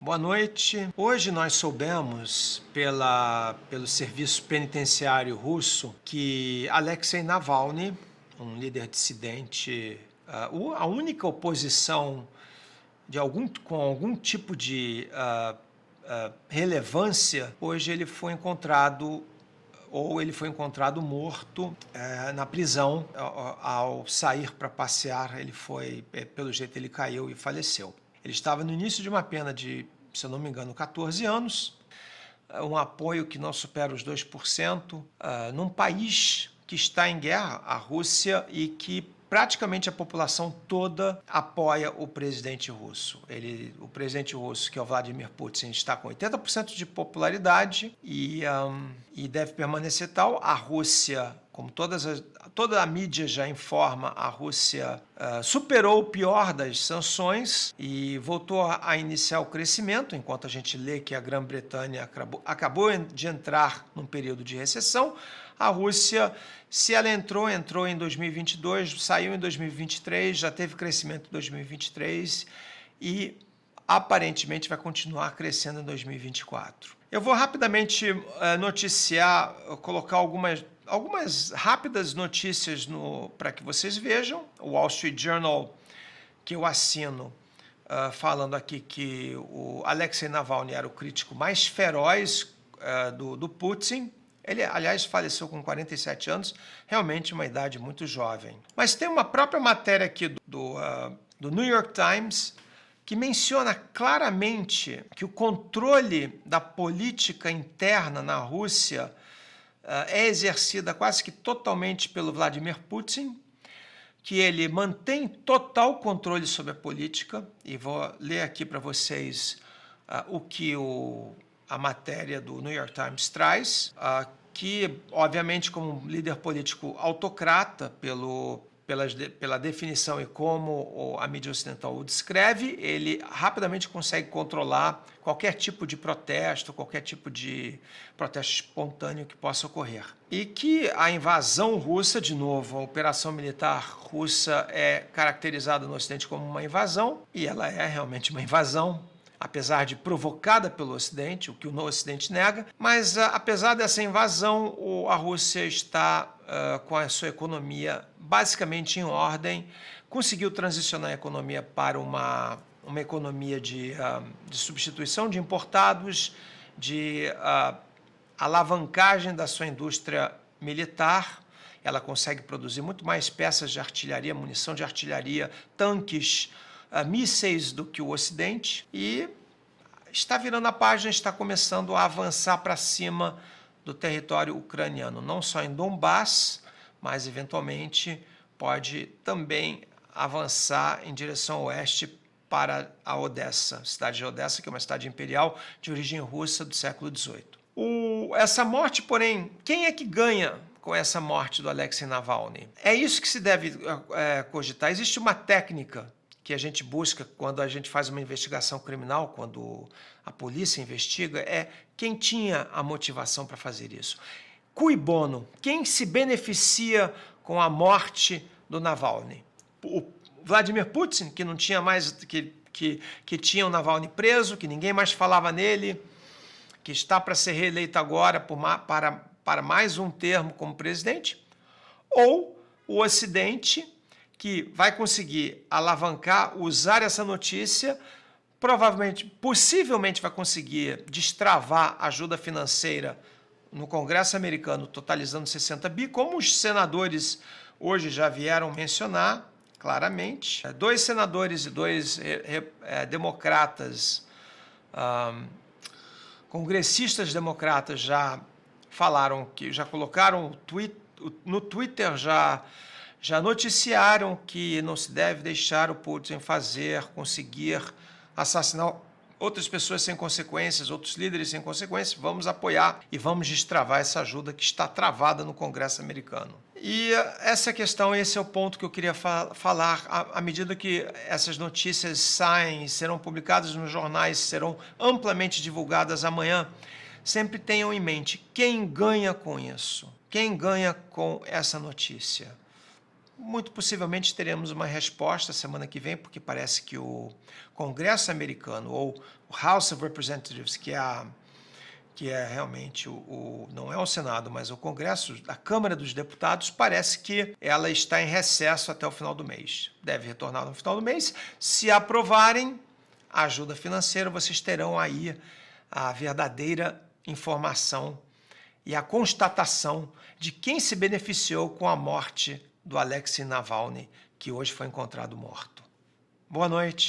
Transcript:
Boa noite. Hoje nós soubemos pelo serviço penitenciário russo que Alexei Navalny, um líder dissidente, a única oposição com algum tipo de relevância, hoje ele foi encontrado morto na prisão. Ao sair para passear, pelo jeito ele caiu e faleceu. Ele estava no início de uma pena de, se eu não me engano, 14 anos, um apoio que não supera os 2%, num país que está em guerra, a Rússia, e que praticamente a população toda apoia o presidente russo. O presidente russo, que é o Vladimir Putin, está com 80% de popularidade e deve permanecer tal. A Rússia, como toda a mídia já informa, a Rússia superou o pior das sanções e voltou a iniciar o crescimento, enquanto a gente lê que a Grã-Bretanha acabou de entrar num período de recessão. A Rússia, se ela entrou em 2022, saiu em 2023, já teve crescimento em 2023 e aparentemente vai continuar crescendo em 2024. Eu vou rapidamente colocar algumas rápidas notícias para que vocês vejam. O Wall Street Journal, que eu assino, falando aqui que o Alexei Navalny era o crítico mais feroz do Putin. Ele, aliás, faleceu com 47 anos, realmente uma idade muito jovem. Mas tem uma própria matéria aqui do New York Times que menciona claramente que o controle da política interna na Rússia é exercida quase que totalmente pelo Vladimir Putin, que ele mantém total controle sobre a política, e vou ler aqui para vocês o que a matéria do New York Times traz, que, obviamente, como líder político autocrata, pela definição e como a mídia ocidental o descreve, ele rapidamente consegue controlar qualquer tipo de protesto espontâneo que possa ocorrer. E que a invasão russa, de novo, a operação militar russa é caracterizada no Ocidente como uma invasão, e ela é realmente uma invasão, apesar de provocada pelo Ocidente, o que o Ocidente nega, mas apesar dessa invasão, a Rússia está com a sua economia basicamente em ordem, conseguiu transicionar a economia para uma economia de substituição de importados, de alavancagem da sua indústria militar. Ela consegue produzir muito mais peças de artilharia, munição de artilharia, tanques, mísseis do que o Ocidente, e está virando a página, está começando a avançar para cima do território ucraniano, não só em Donbass, mas eventualmente pode também avançar em direção ao oeste para a Odessa, cidade de Odessa, que é uma cidade imperial de origem russa do século XVIII. Essa morte, porém, quem é que ganha com essa morte do Alexei Navalny? É isso que se deve cogitar. Existe uma técnica que a gente busca quando a gente faz uma investigação criminal, quando a polícia investiga, é quem tinha a motivação para fazer isso. Cui bono? Quem se beneficia com a morte do Navalny? O Vladimir Putin, que não tinha mais, que tinha o Navalny preso, que ninguém mais falava nele, que está para ser reeleito agora para mais um termo como presidente? Ou o Ocidente, que vai conseguir alavancar, usar essa notícia, possivelmente vai conseguir destravar ajuda financeira no Congresso americano, totalizando 60 bi, como os senadores hoje já vieram mencionar claramente. 2 senadores e 2 democratas, congressistas democratas já falaram, que já colocaram no Twitter, já noticiaram que não se deve deixar o Putin conseguir assassinar outras pessoas sem consequências, outros líderes sem consequências. Vamos apoiar e vamos destravar essa ajuda que está travada no Congresso americano. E essa questão, esse é o ponto que eu queria falar. À medida que essas notícias saem, serão publicadas nos jornais, serão amplamente divulgadas amanhã, sempre tenham em mente quem ganha com isso, quem ganha com essa notícia. muito possivelmente teremos uma resposta semana que vem, porque parece que o Congresso americano, ou o House of Representatives, que é realmente não é o Senado, mas o Congresso, a Câmara dos Deputados, parece que ela está em recesso até o final do mês. Deve retornar no final do mês. Se aprovarem a ajuda financeira, vocês terão aí a verdadeira informação e a constatação de quem se beneficiou com a morte do Alexei Navalny, que hoje foi encontrado morto. Boa noite.